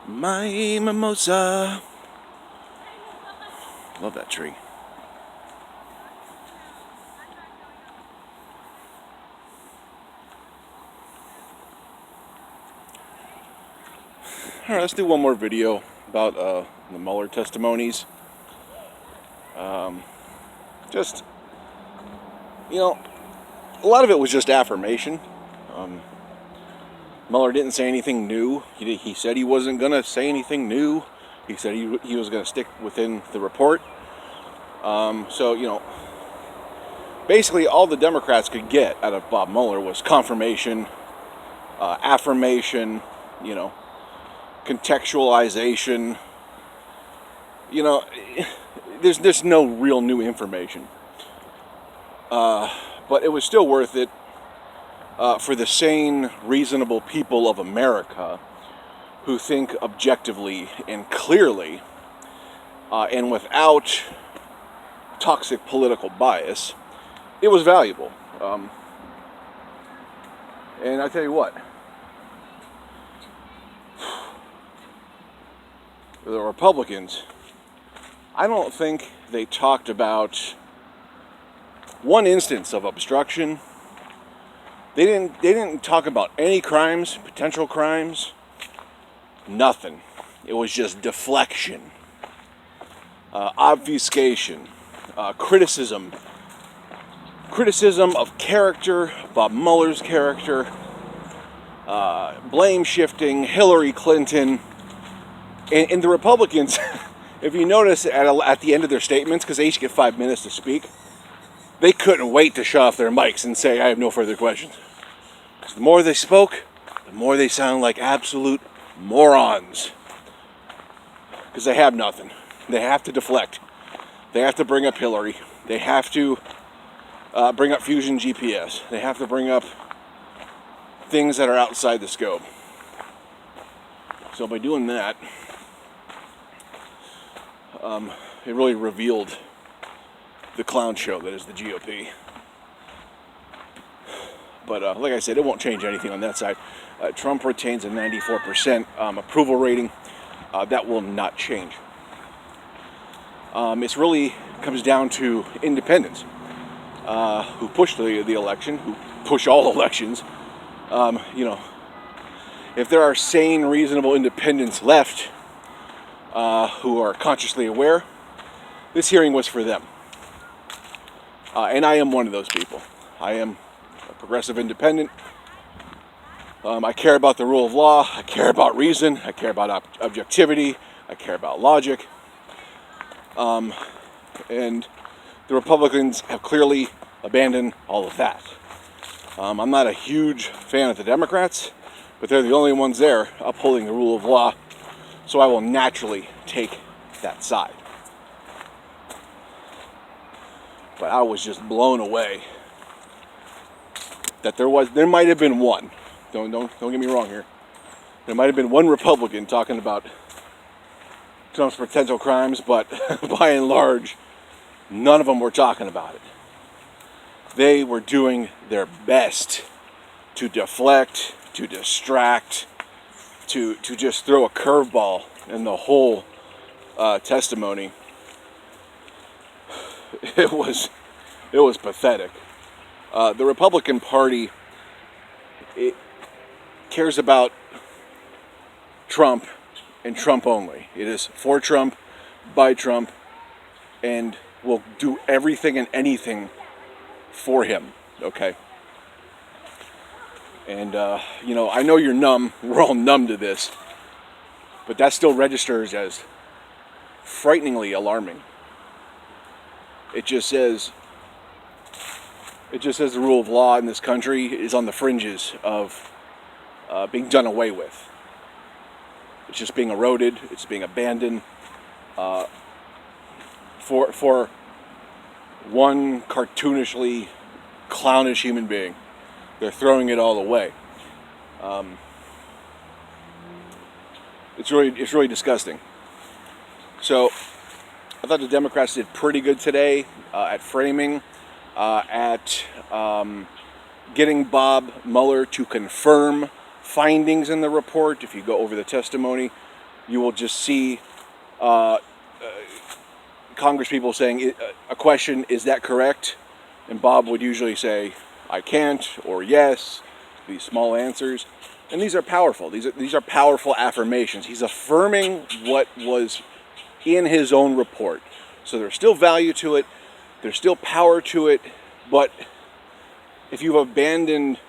My mimosa. Love that tree. Alright, let's do one more video about the Mueller testimonies. Just, a lot of it was just affirmation. Mueller didn't say anything new. He said he wasn't going to say anything new. He said he was going to stick within the report. So, basically all the Democrats could get out of Bob Mueller was confirmation, affirmation, contextualization. There's no real new information. But it was still worth it for the sane, reasonable people of America who think objectively and clearly and without toxic political bias. It was valuable. And I tell you what, the Republicans, I don't think they talked about one instance of obstruction. They didn't talk about any crimes, potential crimes, nothing. It was just deflection, obfuscation, criticism of character, Bob Mueller's character, blame shifting, Hillary Clinton, and the Republicans. If you notice at the end of their statements, because they each get 5 minutes to speak, they couldn't wait to shut off their mics and say, "I have no further questions." Because the more they spoke, the more they sound like absolute morons. Because they have nothing. They have to deflect. They have to bring up Hillary. They have to bring up Fusion GPS. They have to bring up things that are outside the scope. So by doing that, it really revealed the clown show that is the GOP. But like I said, it won't change anything on that side. Trump retains a 94% approval rating. That will not change. It really comes down to independents who push the election, who push all elections. If there are sane, reasonable independents left who are consciously aware, this hearing was for them. And I am one of those people. I am a progressive independent. I care about the rule of law. I care about reason. I care about objectivity. I care about logic. And the Republicans have clearly abandoned all of that. I'm not a huge fan of the Democrats, but they're the only ones there upholding the rule of law, so I will naturally take that side. But I was just blown away that there might have been one. Don't get me wrong here. There might have been one Republican talking about Trump's potential crimes, but by and large, none of them were talking about it. They were doing their best to deflect, to distract, to just throw a curveball in the whole testimony. It was pathetic. The Republican Party, it cares about Trump and Trump only. It is for Trump, by Trump, and will do everything and anything for him. Okay. And I know you're numb. We're all numb to this, but that still registers as frighteningly alarming. It just says the rule of law in this country is on the fringes of being done away with. It's just being eroded. It's being abandoned for one cartoonishly clownish human being. They're throwing it all away. It's really disgusting. So I thought the Democrats did pretty good today at framing, at getting Bob Mueller to confirm findings in the report. If you go over the testimony, you will just see Congress people saying a question, is that correct? And Bob would usually say, I can't, or yes, these small answers. And these are powerful. These are powerful affirmations. He's affirming what was in his own report. So there's still value to it. There's still power to it. But if you've abandoned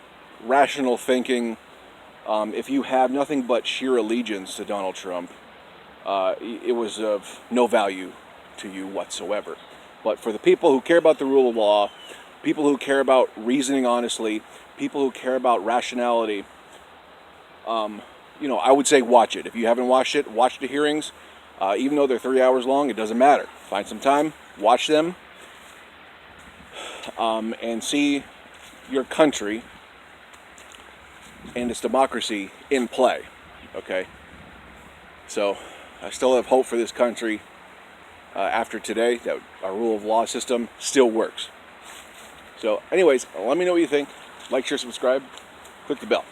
rational thinking, if you have nothing but sheer allegiance to Donald Trump, it was of no value to you whatsoever. But for the people who care about the rule of law, people who care about reasoning honestly, people who care about rationality, I would say watch it. If you haven't watched it, watch the hearings. Even though they're 3 hours long, it doesn't matter. Find some time, watch them, and see your country and its democracy in play. Okay? So, I still have hope for this country after today, that our rule of law system still works. So, anyways, let me know what you think. Like, share, subscribe, click the bell.